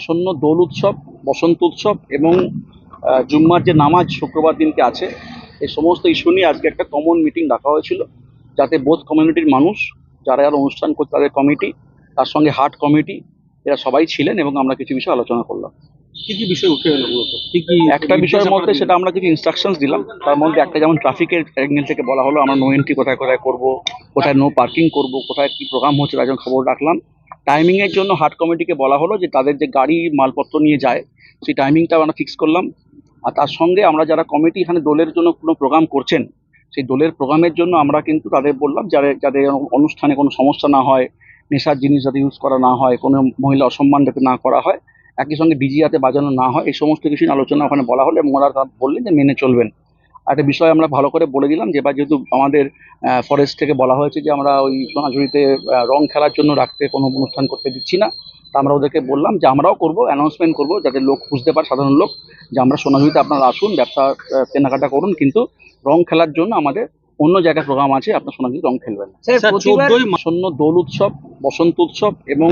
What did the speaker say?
আসন্ন দোল উৎসব, বসন্ত উৎসব এবং জুম্মার যে নামাজ শুক্রবার দিনকে আছে, এই সমস্ত ইস্যু নিয়ে আজকে একটা কমন মিটিং ডাকা হয়েছিল, যাতে বোথ কমিউনিটির মানুষ যারা যারা অনুষ্ঠান করছে তাদের কমিটি, তার সঙ্গে হাট কমিটি, এরা সবাই ছিলেন এবং আমরা কিছু বিষয় আলোচনা করলাম। কি কি বিষয় উঠে এলো মূলত? কি কি একটা বিষয়ের নির্দেশ মধ্যে আপনারা সেটা দিলেন? আমরা কিছু ইনস্ট্রাকশনস দিলাম। তার মধ্যে একটা যেমন ট্রাফিকের অ্যাঙ্গেল থেকে বলা হলো আমরা নো এন্ট্রি কোথায় কোথায় করব, কোথায় নো পার্কিং করব, কোথায় কি প্রোগ্রাম হচ্ছে তার জন্য খবর রাখলাম। টাইমিং এর জন্য হাট কমিটিকে বলা হলো যে তাদের যে গাড়ি মালপত্র নিয়ে যায় সেই টাইমিংটা আমরা ফিক্স করলাম। আর তার সঙ্গে আমরা যারা কমিটি এখানে দোলের জন্য কোনো প্রোগ্রাম করছেন, সেই দোলের প্রোগ্রামের জন্য আমরা কিন্তু তাদের বললাম যাদের যাদের অনুষ্ঠানে কোনো সমস্যা না হয়, নেশার জিনিস যাতে ইউজ করা না হয়, কোনো মহিলা অসম্মান যাতে না করা হয়, একই সঙ্গে ডিজি যাতে বাজানো না হয়, এই সমস্ত কিছু নিয়ে আলোচনা ওখানে বলা হলো এবং ওরা তা বললেন যে মেনে চলবেন। একটা বিষয় আমরা ভালো করে বলে দিলাম যে এবার যেহেতু আমাদের ফরেস্ট থেকে বলা হয়েছে যে আমরা ওই সোনাঝুরিতে রং খেলার জন্য রাখতে কোনো অনুষ্ঠান করতে দিচ্ছি না, তা আমরা ওদেরকে বললাম যে আমরাও করবো, অ্যানাউন্সমেন্ট করবো যাতে লোক বুঝতে পারে, সাধারণ লোক, যে আমরা সোনাঝুরিতে আপনারা আসুন, ব্যবসা কেনাকাটা করুন, কিন্তু রং খেলার জন্য আমাদের অন্য জায়গায় প্রোগ্রাম আছে, আপনার সোনাঝুরি রং খেলবেন না। স্যার, 14ই আসন্ন দোল উৎসব, বসন্ত উৎসব এবং